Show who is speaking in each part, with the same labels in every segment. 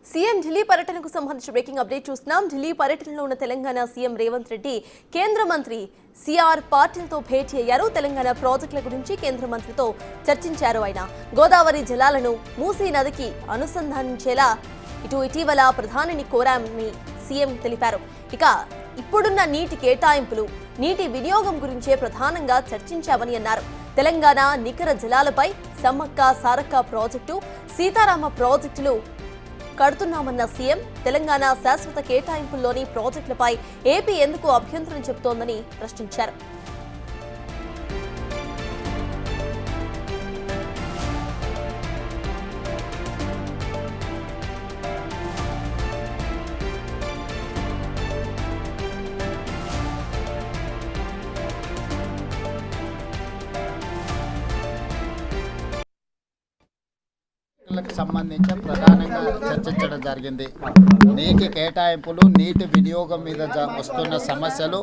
Speaker 1: CM Delhi పర్యటనకు సంబంధించి breaking update చూస్తున్నాం. ఢిల్లీ పర్యటనలో ఉన్న తెలంగాణ సీఎం రేవంత్ రెడ్డి కేంద్ర మంత్రి సిఆర్ పాటిల్తో భేటీ అయ్యారు. తెలంగాణ ప్రాజెక్టుల గురించి కేంద్ర మంత్రితో చర్చించారు. ఆయన గోదావరి జలాలను మూసీ నదికి అనుసంధానించేలా ఇటీవల ప్రధానిని కోరామని సీఎం తెలిపారు. ఇక ఇప్పుడున్న నీటి కేటాయింపులు, నీటి వినియోగం గురించే ప్రధానంగా చర్చించామని అన్నారు. తెలంగాణ నికర జలాలపై సమ్మక్క సారక్క ప్రాజెక్టు, సీతారామ ప్రాజెక్టులు కడుతున్నామన్న సీఎం తెలంగాణ శాశ్వత కేటాయింపుల్లోని ప్రాజెక్టులపై ఏపీ ఎందుకు అభ్యంతరం చెబుతోందని ప్రశ్నించారు.
Speaker 2: సంబంధించి ప్రధానంగా చర్చించడం జరిగింది. నీటి కేటాయింపులు, నీటి వినియోగం మీద వస్తున్న సమస్యలు,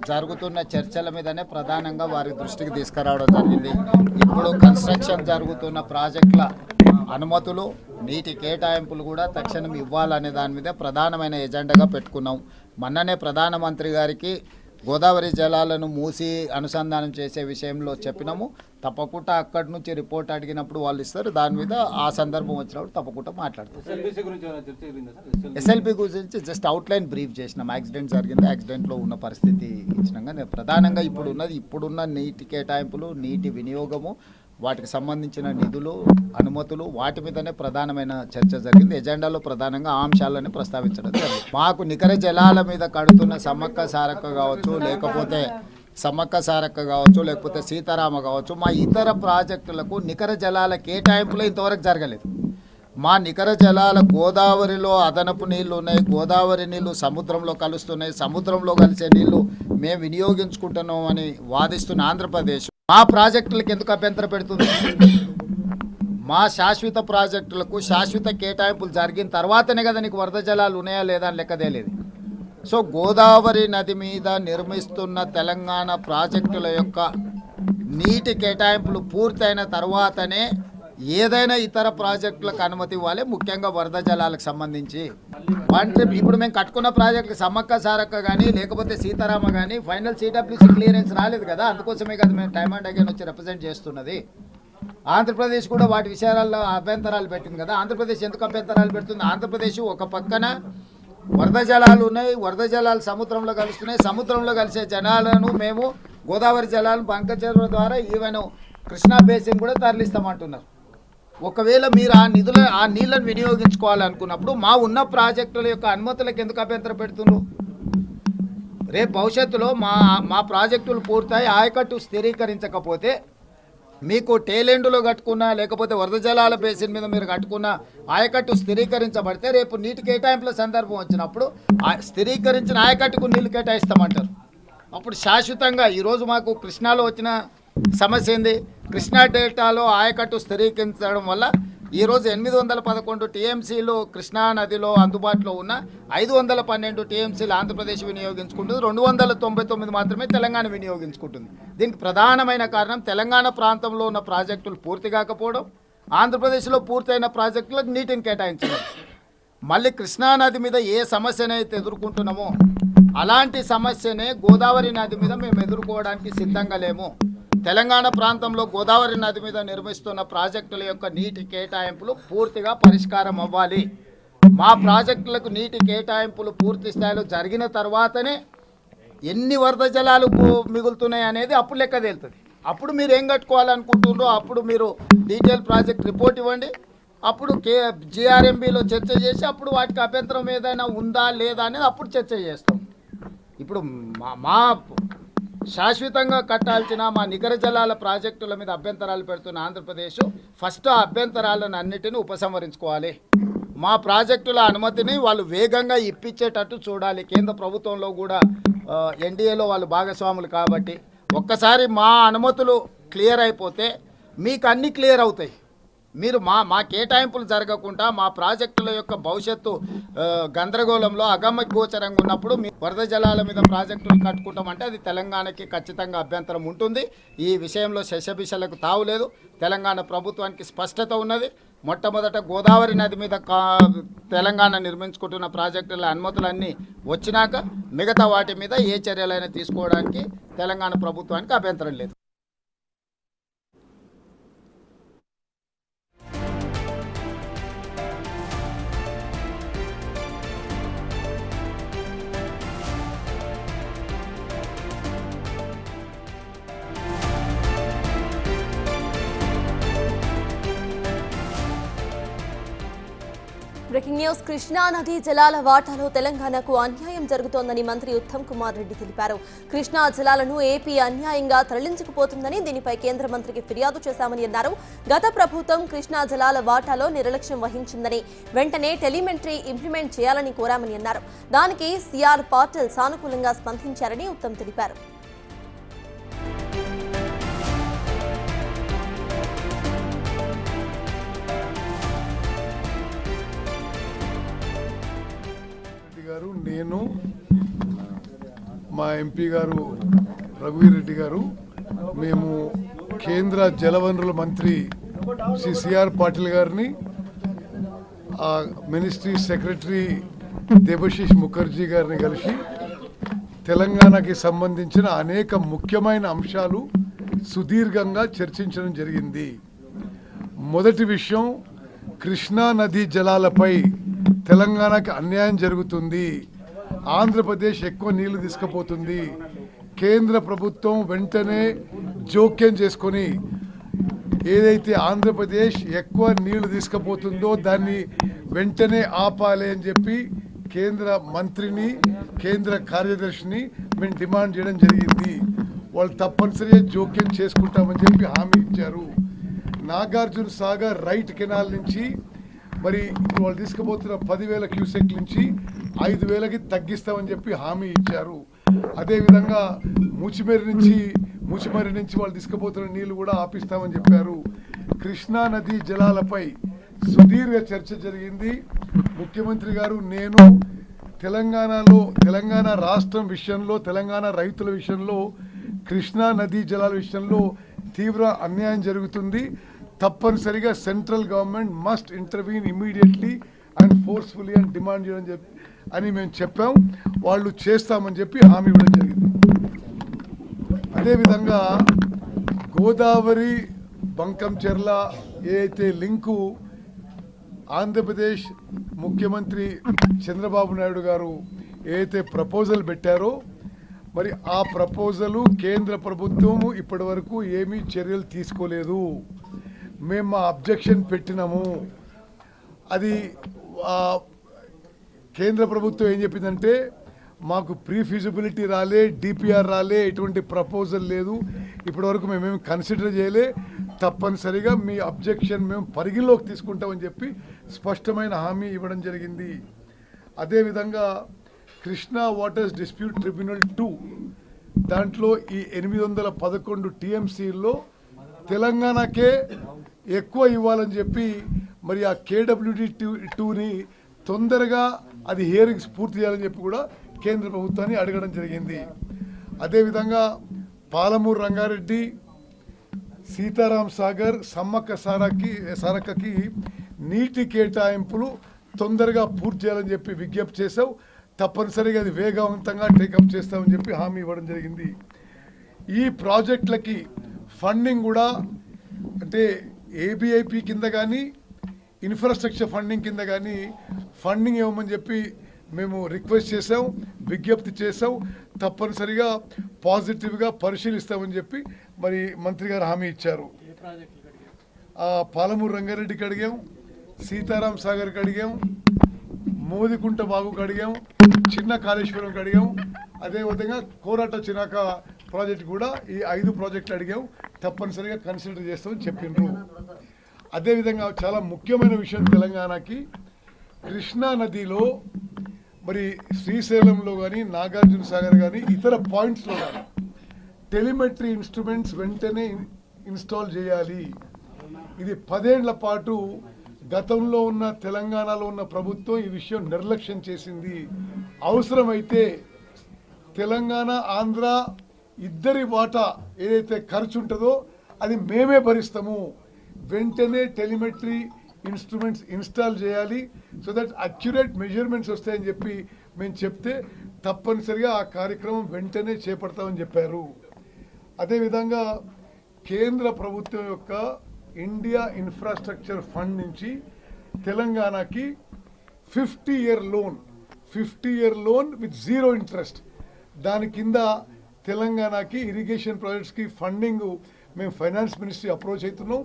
Speaker 2: జరుగుతున్న చర్చల మీదనే ప్రధానంగా వారి దృష్టికి తీసుకురావడం జరిగింది. ఇప్పుడు కన్స్ట్రక్షన్ జరుగుతున్న ప్రాజెక్టుల అనుమతులు, నీటి కేటాయింపులు కూడా తక్షణం ఇవ్వాలనే దాని మీద ప్రధానమైన ఎజెండాగా పెట్టుకున్నాం. మొన్ననే ప్రధానమంత్రి గారికి గోదావరి జలాలను మూసి అనుసంధానం చేసే విషయంలో చెప్పినాము. తప్పకుండా అక్కడి నుంచి రిపోర్ట్ అడిగినప్పుడు వాళ్ళు ఇస్తారు. దాని మీద ఆ సందర్భం వచ్చినప్పుడు తప్పకుండా మాట్లాడతాం. ఎస్ఎల్బి గురించి జస్ట్ అవుట్లైన్ బ్రీఫ్ చేసినాం. యాక్సిడెంట్ జరిగింది, యాక్సిడెంట్లో ఉన్న పరిస్థితి ఇచ్చినాక ప్రధానంగా ఇప్పుడున్న నీటి కేటాయింపులు, నీటి వినియోగము, వాటికి సంబంధించిన నిధులు, అనుమతులు, వాటి మీదనే ప్రధానమైన చర్చ జరిగింది. ఎజెండాలో ప్రధానంగా ఆ అంశాలని ప్రస్తావించడం జరిగింది. మాకు నికర జలాల మీద కడుతున్న సమ్మక్క సారక్క కావచ్చు, లేకపోతే సీతారామ కావచ్చు, మా ఇతర ప్రాజెక్టులకు నికర జలాల కేటాయింపులు ఇంతవరకు జరగలేదు. మా నికర జలాల గోదావరిలో అదనపు నీళ్లు ఉన్నాయి, గోదావరి నీళ్లు సముద్రంలో కలుస్తున్నాయి, సముద్రంలో కలిసే నీళ్లు మేము వినియోగించుకుంటున్నాం అని వాదిస్తున్న ఆంధ్రప్రదేశ్ మా ప్రాజెక్టులకు ఎందుకు అభ్యంతరం పెడుతుంది? మా శాశ్వత ప్రాజెక్టులకు శాశ్వత కేటాయింపులు జరిగిన తర్వాతనే కదా నీకు వరద జలాలు ఉన్నాయా లేదా అని లెక్కదేలేదు. సో గోదావరి నది మీద నిర్మిస్తున్న తెలంగాణ ప్రాజెక్టుల యొక్క నీటి కేటాయింపులు పూర్తయిన తర్వాతనే ఏదైనా ఇతర ప్రాజెక్టులకు అనుమతి ఇవ్వాలి, ముఖ్యంగా వరద జలాలకు సంబంధించి. అంటే ఇప్పుడు మేము కట్టుకున్న ప్రాజెక్టులకు సమ్మక్క సారక్క కానీ లేకపోతే సీతారామ కానీ ఫైనల్ సిడబ్ల్యూసీ క్లియరెన్స్ రాలేదు కదా. అందుకోసమే కదా మేము టైమ్ అండ్ అగైన్ వచ్చి రిప్రజెంట్ చేస్తున్నది. ఆంధ్రప్రదేశ్ కూడా వాటి విషయాలలో అభ్యంతరాలు పెట్టింది కదా. ఆంధ్రప్రదేశ్ ఎందుకు అభ్యంతరాలు పెడుతుంది? ఆంధ్రప్రదేశ్ ఒక పక్కన వరద జలాలు ఉన్నాయి, వరద జలాలు సముద్రంలో కలుస్తున్నాయి, సముద్రంలో కలిసే జలాలను మేము గోదావరి జలాలను బంకచెరువుల ద్వారా ఈవెన్ కృష్ణా బేసిన్ కూడా తరలిస్తామంటున్నారు. ఒకవేళ మీరు ఆ నీళ్ళను వినియోగించుకోవాలనుకున్నప్పుడు మా ఉన్న ప్రాజెక్టుల యొక్క అనుమతులకు ఎందుకు అభ్యంతరం పెడుతున్నారు? రేపు భవిష్యత్తులో మా ప్రాజెక్టులు పూర్తయి ఆయకట్టు స్థిరీకరించకపోతే మీకు టేలెండ్లో కట్టుకున్న లేకపోతే వరద జలాల బేసిన్ మీద మీరు కట్టుకున్న ఆయకట్టు స్థిరీకరించబడితే రేపు నీటి కేటాయింపుల సందర్భం వచ్చినప్పుడు స్థిరీకరించిన ఆయకట్టుకు నీళ్లు కేటాయిస్తామంటారు. అప్పుడు శాశ్వతంగా ఈరోజు మాకు కృష్ణాలో వచ్చిన సమస్య ఏంది? కృష్ణా డెల్టాలో ఆయకట్టు స్థిరీకరించడం వల్ల ఈరోజు 811 టీఎంసీలు కృష్ణా నదిలో అందుబాటులో ఉన్న 512 టీఎంసీలు ఆంధ్రప్రదేశ్ వినియోగించుకుంటుంది, 299 మాత్రమే తెలంగాణ వినియోగించుకుంటుంది. దీనికి ప్రధానమైన కారణం తెలంగాణ ప్రాంతంలో ఉన్న ప్రాజెక్టులు పూర్తి కాకపోవడం, ఆంధ్రప్రదేశ్లో పూర్తయిన ప్రాజెక్టులకు నీటిని కేటాయించడం. మళ్ళీ కృష్ణా నది మీద ఏ సమస్యనైతే ఎదుర్కొంటున్నామో అలాంటి సమస్యనే గోదావరి నది మీద మేము ఎదుర్కోవడానికి సిద్ధంగా లేము. తెలంగాణ ప్రాంతంలో గోదావరి నది మీద నిర్మిస్తున్న ప్రాజెక్టుల యొక్క నీటి కేటాయింపులు పూర్తిగా పరిష్కారం అవ్వాలి. మా ప్రాజెక్టులకు నీటి కేటాయింపులు పూర్తి స్థాయిలో జరిగిన తర్వాతనే ఎన్ని వరద జలాలు మిగులుతున్నాయి అనేది అప్పుడు లెక్క తేలుతుంది. అప్పుడు మీరు ఏం కట్టుకోవాలనుకుంటున్నారో అప్పుడు మీరు డీటెయిల్ ప్రాజెక్ట్ రిపోర్ట్ ఇవ్వండి. అప్పుడు జిఆర్ఎంబీలో చర్చ చేసి అప్పుడు వాటికి అభ్యంతరం ఏదైనా ఉందా లేదా అనేది అప్పుడు చర్చ చేస్తాం. ఇప్పుడు మా శాశ్వతంగా కట్టాల్సిన మా నికర జలాల ప్రాజెక్టుల మీద అభ్యంతరాలు పెడుతున్న ఆంధ్రప్రదేశ్ ఫస్ట్ ఆ అభ్యంతరాలను అన్నిటినీ ఉపసంహరించుకోవాలి. మా ప్రాజెక్టుల అనుమతిని వాళ్ళు వేగంగా ఇప్పించేటట్టు చూడాలి. కేంద్ర ప్రభుత్వంలో కూడా ఎన్డీఏలో వాళ్ళు భాగస్వాములు కాబట్టి ఒక్కసారి మా అనుమతులు క్లియర్ అయిపోతే మీకు అన్నీ క్లియర్ అవుతాయి. మీరు మా కేటాయింపులు జరగకుండా మా ప్రాజెక్టుల యొక్క భవిష్యత్తు గందరగోళంలో అగమ్య గోచరంగా ఉన్నప్పుడు మీ వరద జలాల మీద ప్రాజెక్టులు కట్టుకుంటామంటే అది తెలంగాణకి ఖచ్చితంగా అభ్యంతరం ఉంటుంది. ఈ విషయంలో శశబిషలకు తావులేదు. తెలంగాణ ప్రభుత్వానికి స్పష్టత ఉన్నది. మొట్టమొదట గోదావరి నది మీద తెలంగాణ నిర్మించుకుంటున్న ప్రాజెక్టుల అనుమతులన్నీ వచ్చినాక మిగతా వాటి మీద ఏ చర్యలైనా తీసుకోవడానికి తెలంగాణ ప్రభుత్వానికి అభ్యంతరం లేదు.
Speaker 1: Breaking news. కృష్ణా నదీ జలాల వాటాలో తెలంగాణకు అన్యాయం జరుగుతోందని మంత్రి ఉత్తమ్ కుమార్ రెడ్డి తెలిపారు. కృష్ణా జలాలను ఏపీ అన్యాయంగా తరలించుకుపోతుందని దీనిపై కేంద్ర మంత్రికి ఫిర్యాదు చేశామని అన్నారు. గత ప్రభుత్వం కృష్ణా జలాల వాటాలో నిర్లక్ష్యం వహించిందని, వెంటనే టెలిమెంటరీ ఇంప్లిమెంట్ చేయాలని కోరామని అన్నారు. దానికి సిఆర్ పాటిల్ సానుకూలంగా స్పందించారని ఉత్తమ్ తెలిపారు.
Speaker 3: నేను మా ఎంపీ గారు రఘువీర్ రెడ్డి గారు మేము కేంద్ర జలవనరుల మంత్రి శ్రీ సిఆర్ పాటిల్ గారిని, మినిస్ట్రీ సెక్రటరీ దేబశిష్ ముఖర్జీ గారిని కలిసి తెలంగాణకి సంబంధించిన అనేక ముఖ్యమైన అంశాలు సుదీర్ఘంగా చర్చించడం జరిగింది. మొదటి విషయం, కృష్ణా నదీ జలాలపై తెలంగాణకి అన్యాయం జరుగుతుంది, ఆంధ్రప్రదేశ్ ఎక్కువ నీళ్లు తీసుకుపోతుంది, కేంద్ర ప్రభుత్వం వెంటనే జోక్యం చేసుకొని ఏదైతే ఆంధ్రప్రదేశ్ ఎక్కువ నీళ్లు తీసుకుపోతుందో దాన్ని వెంటనే ఆపాలి అని చెప్పి కేంద్ర మంత్రిని, కేంద్ర కార్యదర్శిని మేము డిమాండ్ చేయడం జరిగింది. వాళ్ళు తప్పనిసరిగా జోక్యం చేసుకుంటామని చెప్పి హామీ ఇచ్చారు. నాగార్జున సాగర్ రైట్ కెనాల్ నుంచి మరి వాళ్ళు తీసుకుపోతున్న 10,000 క్యూసెక్ నుంచి 5,000కి తగ్గిస్తామని చెప్పి హామీ ఇచ్చారు. అదేవిధంగా మూచిమర్రి నుంచి వాళ్ళు తీసుకుపోతున్న నీళ్లు కూడా ఆపిస్తామని చెప్పారు. కృష్ణా నదీ జలాలపై సుదీర్ఘ చర్చ జరిగింది. ముఖ్యమంత్రి గారు, నేను తెలంగాణ రాష్ట్రం విషయంలో, తెలంగాణ రైతుల విషయంలో, కృష్ణా నదీ జలాల విషయంలో తీవ్ర అన్యాయం జరుగుతుంది, తప్పనిసరిగా central government must intervene immediately and forcefully అని డిమాండ్ చేయడం అని మేము చెప్పాం. వాళ్ళు చేస్తామని చెప్పి హామీ ఇవ్వడం జరిగింది. అదేవిధంగా గోదావరి బంకంచెర్ల ఏదైతే లింకు ఆంధ్రప్రదేశ్ ముఖ్యమంత్రి చంద్రబాబు నాయుడు గారు ఏదైతే ప్రపోజల్ పెట్టారో, మరి ఆ ప్రపోజలు కేంద్ర ప్రభుత్వము ఇప్పటి వరకు ఏమీ చర్యలు తీసుకోలేదు. మేము మా అబ్జెక్షన్ పెట్టినాము. అది కేంద్ర ప్రభుత్వం ఏం చెప్పిందంటే, మాకు ప్రీ ఫీజిబిలిటీ రాలే, డిపిఆర్ రాలే, ఎటువంటి ప్రపోజల్ లేదు, ఇప్పటి వరకు మేమేమి కన్సిడర్ చేయలే, తప్పనిసరిగా మీ అబ్జెక్షన్ మేము పరిగణలోకి తీసుకుంటామని చెప్పి స్పష్టమైన హామీ ఇవ్వడం జరిగింది. అదేవిధంగా కృష్ణా వాటర్స్ డిస్ప్యూట్ ట్రిబ్యునల్ 2 దాంట్లో ఈ 811 టీఎంసీల్లో తెలంగాణకే ఎక్కువ ఇవ్వాలని చెప్పి మరి ఆ కేడబ్ల్యూడి 2ని తొందరగా అది హియరింగ్స్ పూర్తి చేయాలని చెప్పి కూడా కేంద్ర ప్రభుత్వాన్ని అడగడం జరిగింది. అదేవిధంగా పాలమూరు రంగారెడ్డి, సీతారాం సాగర్, సమ్మక్క సారక్కకి నీటి కేటాయింపులు తొందరగా పూర్తి చేయాలని చెప్పి విజ్ఞప్తి చేసావు. తప్పనిసరిగా అది వేగవంతంగా టేకప్ చేస్తామని చెప్పి హామీ ఇవ్వడం జరిగింది. ఈ ప్రాజెక్టులకి ఫండింగ్ కూడా అంటే ఏబిఐపి కింద కానీ ఇన్ఫ్రాస్ట్రక్చర్ ఫండింగ్ కింద కానీ ఫండింగ్ ఇవ్వమని చెప్పి మేము రిక్వెస్ట్ చేసాం, విజ్ఞప్తి చేసాం. తప్పనిసరిగా పాజిటివ్గా పరిశీలిస్తామని చెప్పి మరి మంత్రి గారు హామీ ఇచ్చారు. పాలమూరు రంగారెడ్డికి అడిగాం, సీతారాం సాగర్కి అడిగాం, మోదికుంట బాగుకి అడిగాం, చిన్న కాళేశ్వరంకి అడిగాం, అదేవిధంగా కోరాట చినాక ప్రాజెక్ట్ కూడా ఈ 5 ప్రాజెక్టులు అడిగాం. తప్పనిసరిగా కన్సిడర్ చేస్తామని చెప్పిండ్రు. అదేవిధంగా చాలా ముఖ్యమైన విషయం తెలంగాణకి, కృష్ణా నదిలో మరి శ్రీశైలంలో కానీ నాగార్జున సాగర్ కానీ ఇతర పాయింట్స్లో కానీ టెలిమెట్రీ ఇన్స్ట్రుమెంట్స్ వెంటనే ఇన్స్టాల్ చేయాలి. ఇది 10 ఏళ్ల పాటు గతంలో ఉన్న తెలంగాణలో ఉన్న ప్రభుత్వం ఈ విషయం నిర్లక్ష్యం చేసింది. అవసరమైతే తెలంగాణ ఆంధ్ర ఇద్దరి వాటా ఏదైతే ఖర్చు ఉంటుందో అది మేమే భరిస్తాము. వెంటనే టెలిమెట్రీ ఇన్స్ట్రుమెంట్స్ ఇన్స్టాల్ చేయాలి, సో దట్ అక్యురేట్ మెజర్మెంట్స్ వస్తాయని చెప్పి మేము చెప్తే తప్పనిసరిగా ఆ కార్యక్రమం వెంటనే చేపడతామని చెప్పారు. అదేవిధంగా కేంద్ర ప్రభుత్వం యొక్క ఇండియా ఇన్ఫ్రాస్ట్రక్చర్ ఫండ్ నుంచి తెలంగాణకి 50-year loan with zero interest, దాని కింద తెలంగాణకి ఇరిగేషన్ ప్రాజెక్ట్స్కి ఫండింగ్ మేము ఫైనాన్స్ మినిస్ట్రీ అప్రోచ్ అవుతున్నాం.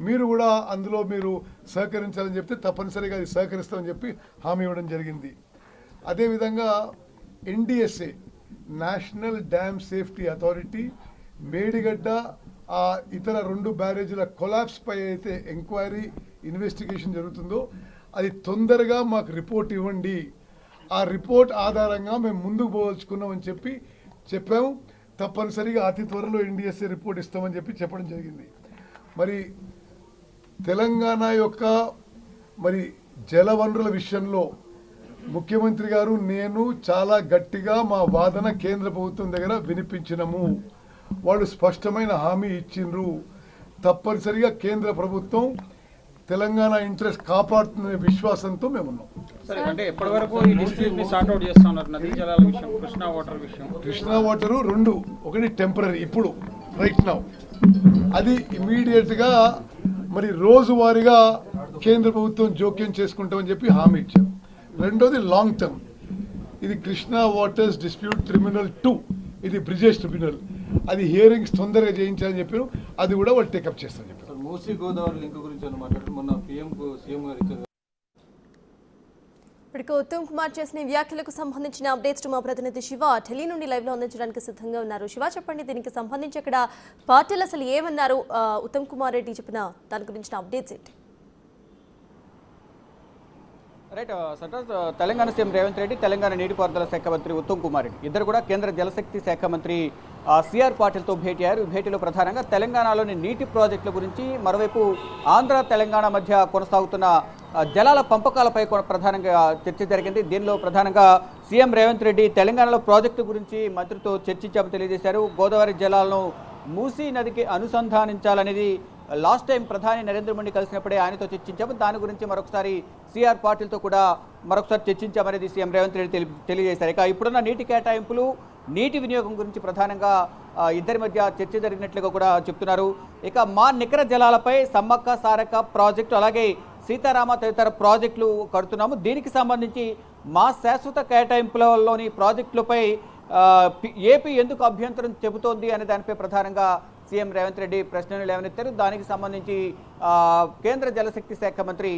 Speaker 3: మీరు కూడా అందులో మీరు సహకరించాలని చెప్తే తప్పనిసరిగా అది సహకరిస్తామని చెప్పి హామీ ఇవ్వడం జరిగింది. అదేవిధంగా NDSA national dam safety authority Medigadda ఇతర 2 బ్యారేజీల కొలాప్స్ పై అయితే ఎంక్వైరీ ఇన్వెస్టిగేషన్ జరుగుతుందో అది తొందరగా మాకు రిపోర్ట్ ఇవ్వండి, ఆ రిపోర్ట్ ఆధారంగా మేము ముందుకు పోవచ్చుకున్నామని చెప్పాము. తప్పనిసరిగా అతి త్వరలో NDSA రిపోర్ట్ ఇస్తామని చెప్పి చెప్పడం జరిగింది. మరి తెలంగాణ యొక్క జలవనరుల విషయంలో ముఖ్యమంత్రి గారు నేను చాలా గట్టిగా మా వాదన కేంద్ర ప్రభుత్వం దగ్గర వినిపించినము. వాళ్ళు స్పష్టమైన హామీ ఇచ్చిండ్రు. తప్పనిసరిగా కేంద్ర ప్రభుత్వం తెలంగాణ ఇంట్రెస్ట్ కాపాడుతున్న విశ్వాసంతో మేమున్నాం.
Speaker 4: అంటే ఎప్పటివరకు ఈ డిస్ప్యూట్ ని సార్ట్ అవుట్ చేస్తున్నారు? నదీ జలాల విషయం, కృష్ణా వాటర్ 2, ఒకటి టెంపరీ ఇప్పుడు రైట్ నౌ, అది ఇమీడియట్ గా రోజువారీగా కేంద్ర ప్రభుత్వం జోక్యం చేసుకుంటామని చెప్పి హామీ ఇచ్చారు. రెండోది లాంగ్ టర్మ్, ఇది కృష్ణా వాటర్స్ డిస్ప్యూట్ ట్రిబ్యునల్ 2, ఇది బ్రిజేష్ ట్రిబ్యునల్, అది హియరింగ్స్ తొందరగా చేయించాలని చెప్పారు. అది కూడా వాళ్ళు టేకప్ చేస్తారని చెప్పారు.
Speaker 5: మూసీ గోదావరి లింక్ గురించి మాట్లాడుతూ మొన్న సీఎం గారు ఇచ్చారు.
Speaker 1: ఇప్పటికే ఉత్తమ్ కుమార్ చేసిన వ్యాఖ్యలకు సంబంధించిన అప్డేట్స్ మా ప్రతినిధి శివ ఢిల్లీ నుండి లైవ్ లో అందించడానికి సిద్ధంగా ఉన్నారు. శివ, చెప్పండి, దీనికి సంబంధించి అక్కడ పార్టీలు అసలు ఏమన్నారు? ఉత్తమ్ కుమార్ రెడ్డి చెప్పిన దాని గురించిన అప్డేట్స్ ఏంటి?
Speaker 4: రైట్ సర్దార్, తెలంగాణ సీఎం రేవంత్ రెడ్డి, తెలంగాణ నీటిపారుదల శాఖ మంత్రి ఉత్తమ్ కుమార్ రెడ్డి ఇద్దరు కూడా కేంద్ర జలశక్తి శాఖ మంత్రి సిఆర్ పాటిల్తో భేటీ అయ్యారు. ఈ భేటీలో ప్రధానంగా తెలంగాణలోని నీటి ప్రాజెక్టుల గురించి, మరోవైపు ఆంధ్ర తెలంగాణ మధ్య కొనసాగుతున్న జలాల పంపకాలపై ప్రధానంగా చర్చ జరిగింది. దీనిలో ప్రధానంగా సీఎం రేవంత్ రెడ్డి తెలంగాణలో ప్రాజెక్టు గురించి మంత్రితో చర్చించామని తెలియజేశారు. గోదావరి జలాలను మూసీ నదికి అనుసంధానించాలనేది లాస్ట్ టైం ప్రధాని నరేంద్ర మోడీ కలిసినప్పుడే ఆయనతో చర్చించాము. దాని గురించి మరొకసారి సిఆర్ పాటిల్తో కూడా మరొకసారి చర్చించామనేది సీఎం రేవంత్ రెడ్డి తెలియజేశారు. ఇక ఇప్పుడున్న నీటి కేటాయింపులు, నీటి వినియోగం గురించి ప్రధానంగా ఇద్దరి మధ్య చర్చ జరిగినట్లుగా కూడా చెప్తున్నారు. ఇక మా నికర జలాలపై సమ్మక్క సారక్క ప్రాజెక్టు, అలాగే సీతారామ తదితర ప్రాజెక్టులు కడుతున్నాము. దీనికి సంబంధించి మా శాశ్వత కేటాయింపులలోని ప్రాజెక్టులపై ఏపీ ఎందుకు అభ్యంతరం చెబుతోంది అనే దానిపై ప్రధానంగా సీఎం రేవంత్ రెడ్డి ప్రశ్నలు లేవనెత్తారు. దానికి సంబంధించి కేంద్ర జలశక్తి శాఖ మంత్రి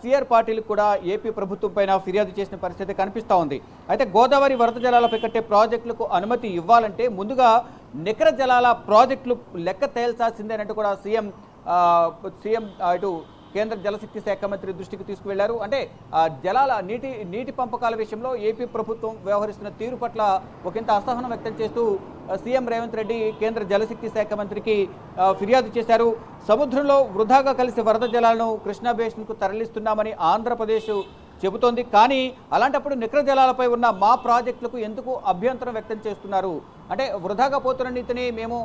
Speaker 4: సిఆర్ పాటిల్ కూడా ఏపీ ప్రభుత్వం పైన ఫిర్యాదు చేసిన పరిస్థితి కనిపిస్తూ ఉంది. అయితే గోదావరి వరద జలాలపై కట్టే ప్రాజెక్టులకు అనుమతి ఇవ్వాలంటే ముందుగా నికర జలాల ప్రాజెక్టులు లెక్క తేల్చాల్సిందేనంటూ కూడా సీఎం ఇటు కేంద్ర జలశక్తి శాఖ మంత్రి దృష్టికి తీసుకువెళ్లారు. అంటే జలాల నీటి పంపకాల విషయంలో ఏపీ ప్రభుత్వం వ్యవహరిస్తున్న తీరు పట్ల ఒకంత అసహనం వ్యక్తం చేస్తూ సీఎం రేవంత్ రెడ్డి కేంద్ర జలశక్తి శాఖ మంత్రికి ఫిర్యాదు చేశారు. సముద్రంలో వృధాగా కలిసి వరద జలాలను కృష్ణా బేసిన్కు తరలిస్తున్నామని ఆంధ్రప్రదేశ్ చెబుతోంది. కానీ అలాంటప్పుడు నికర జలాలపై ఉన్న మా ప్రాజెక్టులకు ఎందుకు అభ్యంతరం వ్యక్తం చేస్తున్నారు? అంటే వృధాగా పోతున్న నీతిని మేము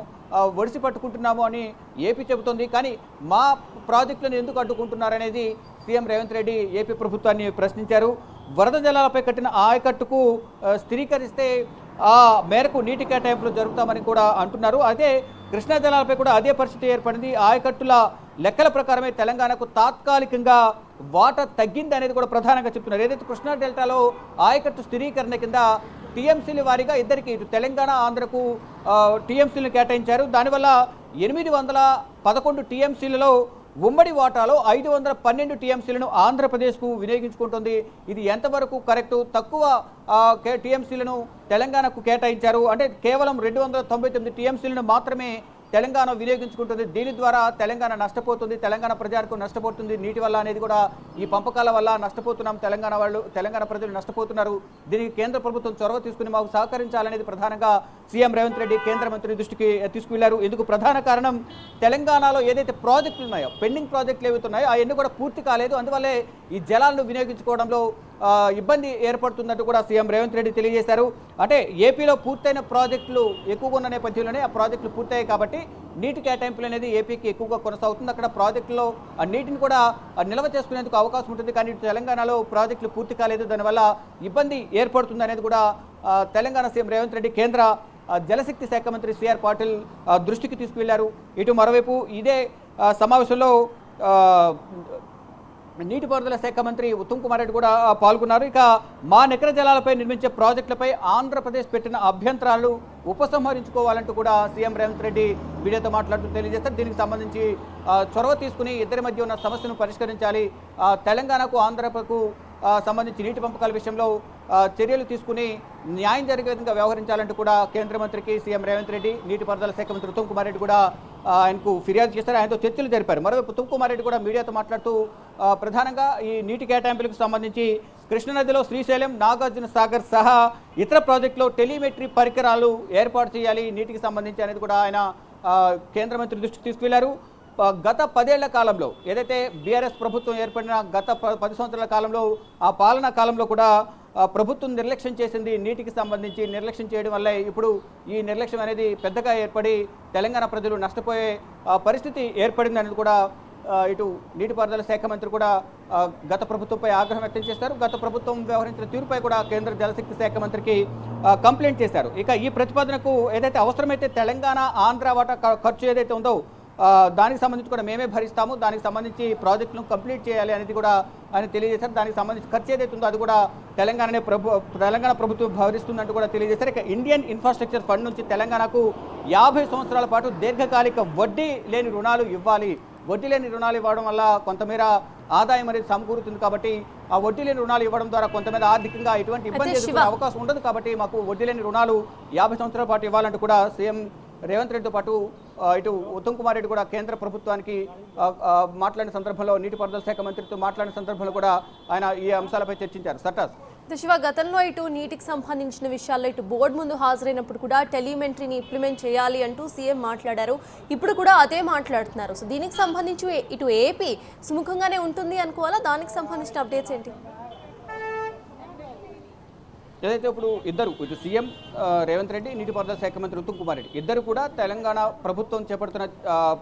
Speaker 4: ఒడిసి పట్టుకుంటున్నాము అని ఏపీ చెబుతోంది. కానీ మా ప్రాజెక్టులను ఎందుకు అడ్డుకుంటున్నారనేది సీఎం రేవంత్ రెడ్డి ఏపీ ప్రభుత్వాన్ని ప్రశ్నించారు. వరద జలాలపై కట్టిన ఆయకట్టుకు స్థిరీకరిస్తే ఆ మేరకు నీటి కేటాయింపులు జరుగుతామని కూడా అంటున్నారు. అదే కృష్ణా జలాలపై కూడా అదే పరిస్థితి ఏర్పడింది. ఆయకట్టుల లెక్కల ప్రకారమే తెలంగాణకు తాత్కాలికంగా వాటర్ తగ్గింది అనేది కూడా ప్రధానంగా చెప్తున్నారు. ఏదైతే కృష్ణా డెల్టాలో ఆయకట్టు స్థిరీకరణ కింద టీఎంసీల వారీగా ఇద్దరికి, ఇటు తెలంగాణ ఆంధ్రకు టీఎంసీలను కేటాయించారు. దానివల్ల 811 టీఎంసీలలో ఉమ్మడి వాటాలో 512 టీఎంసీలను ఆంధ్రప్రదేశ్కు వినియోగించుకుంటుంది. ఇది ఎంతవరకు కరెక్టు? తక్కువ టీఎంసీలను తెలంగాణకు కేటాయించారు. అంటే కేవలం 299 టీఎంసీలను మాత్రమే తెలంగాణ వినియోగించుకుంటుంది. దీని ద్వారా తెలంగాణ నష్టపోతుంది, తెలంగాణ ప్రజలకు నష్టపోతుంది నీటి వల్ల అనేది కూడా, ఈ పంపకాల వల్ల నష్టపోతున్నాం, తెలంగాణ ప్రజలు నష్టపోతున్నారు. దీనికి కేంద్ర ప్రభుత్వం చొరవ తీసుకుని మాకు సహకరించాలనేది ప్రధానంగా సీఎం రేవంత్ రెడ్డి కేంద్ర మంత్రి దృష్టికి తీసుకువెళ్లారు. ఇందుకు ప్రధాన కారణం తెలంగాణలో ఏదైతే ప్రాజెక్టులు ఉన్నాయో, పెండింగ్ ప్రాజెక్టులు ఏవైతే ఉన్నాయో అవన్నీ కూడా పూర్తి కాలేదు. అందువల్లే ఈ జలాలను వినియోగించుకోవడంలో ఇబ్బంది ఏర్పడుతుందంటూ కూడా సీఎం రేవంత్ రెడ్డి తెలియజేశారు. అంటే ఏపీలో పూర్తయిన ప్రాజెక్టులు ఎక్కువగా ఉన్న నేపథ్యంలోనే ఆ ప్రాజెక్టులు పూర్తయ్యాయి కాబట్టి నీటి కేటాయింపులు అనేది ఏపీకి ఎక్కువగా కొనసాగుతుంది. అక్కడ ప్రాజెక్టులో ఆ నీటిని కూడా నిల్వ చేసుకునేందుకు అవకాశం ఉంటుంది. కానీ తెలంగాణలో ప్రాజెక్టులు పూర్తి కాలేదు, దానివల్ల ఇబ్బంది ఏర్పడుతుంది అనేది కూడా తెలంగాణ సీఎం రేవంత్ రెడ్డి కేంద్ర జలశక్తి శాఖ మంత్రి సిఆర్ పాటిల్ దృష్టికి తీసుకువెళ్లారు. ఇటు మరోవైపు ఇదే సమావేశంలో నీటిపారుదల శాఖ మంత్రి ఉత్తమ్ కుమార్ రెడ్డి కూడా పాల్గొన్నారు. ఇక మా నికర జలాలపై నిర్మించే ప్రాజెక్టులపై ఆంధ్రప్రదేశ్ పెట్టిన అభ్యంతరాలు ఉపసంహరించుకోవాలంటూ కూడా సీఎం రేవంత్ రెడ్డి మీడియాతో మాట్లాడుతూ తెలియజేస్తారు. దీనికి సంబంధించి చొరవ తీసుకుని ఇద్దరి మధ్య ఉన్న సమస్యను పరిష్కరించాలి, తెలంగాణకు ఆంధ్రకు సంబంధించి నీటి పంపకాల విషయంలో చర్యలు తీసుకుని న్యాయం జరిగే విధంగా వ్యవహరించాలంటూ కూడా కేంద్ర మంత్రికి సీఎం రేవంత్ రెడ్డి, నీటిపారుదల శాఖ మంత్రి ఉత్తమ్ కుమార్ రెడ్డి కూడా ఆయనకు ఫిర్యాదు చేశారు, ఆయనతో చర్చలు జరిపారు. మరోవైపు ఉత్తమ్ కుమార్ రెడ్డి కూడా మీడియాతో మాట్లాడుతూ ప్రధానంగా ఈ నీటి కేటాయింపులకు సంబంధించి కృష్ణానదిలో శ్రీశైలం, నాగార్జున సాగర్ సహా ఇతర ప్రాజెక్టులో టెలిమెట్రీ పరికరాలు ఏర్పాటు చేయాలి నీటికి సంబంధించి అనేది కూడా ఆయన కేంద్ర మంత్రి దృష్టికి తీసుకువెళ్లారు. గత 10 ఏళ్ల కాలంలో ఏదైతే బీఆర్ఎస్ ప్రభుత్వం ఏర్పడిన గత 10 సంవత్సరాల కాలంలో ఆ పాలనా కాలంలో కూడా ప్రభుత్వం నిర్లక్ష్యం చేసింది, నీటికి సంబంధించి నిర్లక్ష్యం చేయడం వల్లే ఇప్పుడు ఈ నిర్లక్ష్యం అనేది పెద్దగా ఏర్పడి తెలంగాణ ప్రజలు నష్టపోయే పరిస్థితి ఏర్పడింది అనేది కూడా ఇటు నీటిపారుదల శాఖ మంత్రి కూడా గత ప్రభుత్వంపై ఆగ్రహం వ్యక్తం చేశారు. గత ప్రభుత్వం వ్యవహరించిన తీరుపై కూడా కేంద్ర జలశక్తి శాఖ మంత్రికి కంప్లైంట్ చేశారు. ఇక ఈ ప్రతిపాదనకు ఏదైతే అవసరమైతే తెలంగాణ ఆంధ్ర వాటా ఖర్చు ఏదైతే ఉందో దానికి సంబంధించి కూడా మేమే భరిస్తాము, దానికి సంబంధించి ప్రాజెక్టును కంప్లీట్ చేయాలి అనేది కూడా ఆయన తెలియజేశారు. దానికి సంబంధించి ఖర్చు ఏదైతే ఉందో అది కూడా తెలంగాణ ప్రభుత్వం భరిస్తుందంటూ కూడా తెలియజేశారు. ఇక ఇండియన్ ఇన్ఫ్రాస్ట్రక్చర్ ఫండ్ నుంచి తెలంగాణకు 50 సంవత్సరాల పాటు దీర్ఘకాలిక వడ్డీ లేని రుణాలు ఇవ్వాలి. వడ్డీ లేని రుణాలు ఇవ్వడం వల్ల కొంతమేర ఆదాయం అనేది సమకూరుతుంది కాబట్టి ఆ వడ్డీ లేని రుణాలు ఇవ్వడం ద్వారా కొంతమేర ఆర్థికంగా ఎటువంటి ఇబ్బంది ఎదుర్కొనే అవకాశం ఉండదు. కాబట్టి మాకు వడ్డీ లేని రుణాలు 50 సంవత్సరాల పాటు ఇవ్వాలంటూ కూడా సీఎం రేవంత్ రెడ్డితో పాటు ఇటు ఉత్తమ్ కుమార్ రెడ్డి కూడా కేంద్ర ప్రభుత్వానికి మాట్లాడిన సందర్భంలో, నీటిపారుదల శాఖ మంత్రితో మాట్లాడిన సందర్భంలో కూడా ఆయన ఈ అంశాలపై చర్చించారు. సర్టాస్
Speaker 1: శివ, గతంలో ఇటు నీటికి సంబంధించిన విషయాల్లో ఇటు బోర్డు ముందు హాజరైనప్పుడు కూడా టెలిమెంటరీని ఇంప్లిమెంట్ చేయాలి అంటూ సీఎం మాట్లాడారు. ఇప్పుడు కూడా అదే మాట్లాడుతున్నారు. సో దీనికి సంబంధించి ఇటు ఏపీ సుముఖంగానే ఉంటుంది అనుకోవాలా? దానికి సంబంధించిన అప్డేట్స్ ఏంటి?
Speaker 4: ఏదైతే ఇప్పుడు ఇద్దరు ఇటు సీఎం రేవంత్ రెడ్డి, నీటిపారుదల శాఖ మంత్రి ఉత్తమ్ కుమార్ రెడ్డి ఇద్దరు కూడా తెలంగాణ ప్రభుత్వం చేపడుతున్న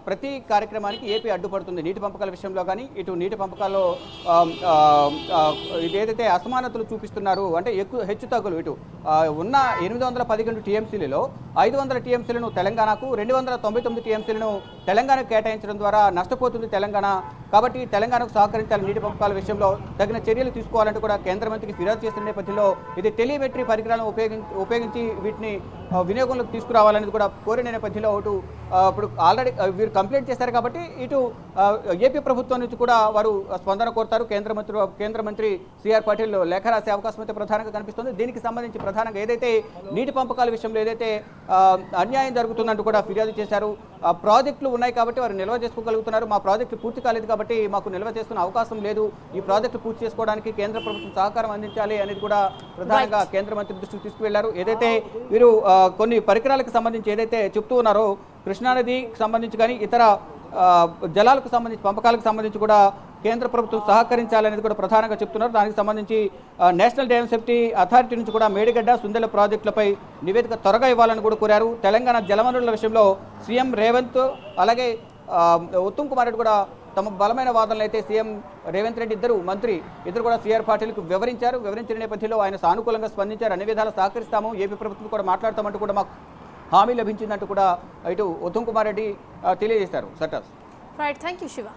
Speaker 4: ప్రతి కార్యక్రమానికి ఏపీ అడ్డుపడుతుంది. నీటి పంపకాల విషయంలో కానీ ఇటు నీటి పంపకాల్లో ఏదైతే అసమానతలు చూపిస్తున్నారు అంటే హెచ్చు తగ్గులు ఇటు ఉన్న 811 టీఎంసీలలో 500 టీఎంసీలను తెలంగాణకు, 299 టీఎంసీలను తెలంగాణకు కేటాయించడం ద్వారా నష్టపోతుంది తెలంగాణ. కాబట్టి తెలంగాణకు సహకరించాలి, నీటి పంపకాల విషయంలో తగిన చర్యలు తీసుకోవాలంటూ కూడా కేంద్ర మంత్రికి ఫిర్యాదు చేసిన నేపథ్యంలో ఇది టెలిమెట్రీ పరికరాలను ఉపయోగించి వీటిని వినియోగంలోకి తీసుకురావాలనేది కూడా కోరిన నేపథ్యంలో ఇప్పుడు ఆల్రెడీ వీరు కంప్లైంట్ చేశారు కాబట్టి ఇటు ఏపీ ప్రభుత్వం నుంచి కూడా వారు స్పందన కోరుతారు. కేంద్ర మంత్రి సిఆర్ పాటిల్ లేఖ రాసే అవకాశం అయితే ప్రధానంగా కనిపిస్తుంది. దీనికి సంబంధించి ప్రధానంగా ఏదైతే నీటి పంపకాల విషయంలో ఏదైతే అన్యాయం జరుగుతుందంటూ కూడా ఫిర్యాదు చేశారు. ప్రాజెక్టులు ఉన్నాయి కాబట్టి వారు నిల్వ చేసుకోగలుగుతున్నారు, మా ప్రాజెక్టు పూర్తి కాలేదు కాబట్టి మాకు నిల్వ చేసుకునే అవకాశం లేదు, ఈ ప్రాజెక్టు పూర్తి చేసుకోవడానికి కేంద్ర ప్రభుత్వం సహకారం అందించాలి అనేది కూడా ప్రధానంగా కేంద్ర మంత్రి దృష్టికి తీసుకువెళ్లారు. ఏదైతే వీరు కొన్ని పరికరాలకు సంబంధించి ఏదైతే చెప్తూ ఉన్నారో కృష్ణానదికి సంబంధించి కానీ ఇతర జలాలకు సంబంధించి పంపకాలకు సంబంధించి కూడా కేంద్ర ప్రభుత్వం సహకరించాలనేది కూడా ప్రధానంగా చెప్తున్నారు. దానికి సంబంధించి నేషనల్ డ్యామ్ సేఫ్టీ అథారిటీ నుంచి కూడా మేడిగడ్డ, సుందెల ప్రాజెక్టులపై నివేదిక త్వరగా ఇవ్వాలని కూడా కోరారు. తెలంగాణ జలవనరుల విషయంలో సీఎం రేవంత్ అలాగే ఉత్తమ్ కుమార్ రెడ్డి కూడా తమ బలమైన వాదనలు అయితే సీఎం రేవంత్ రెడ్డి ఇద్దరు కూడా సిఆర్ పాటిల్కు వివరించిన నేపథ్యంలో ఆయన సానుకూలంగా స్పందించారు. అన్ని విధాలు సహకరిస్తాము, ఏపీ ప్రభుత్వం కూడా మాట్లాడతామంటూ కూడా మాకు హామీ లభించిందంటూ కూడా ఇటు ఉత్తమ్ కుమార్ రెడ్డి తెలియజేశారు. సటాస్
Speaker 1: రైట్, థ్యాంక్ యూ శివ.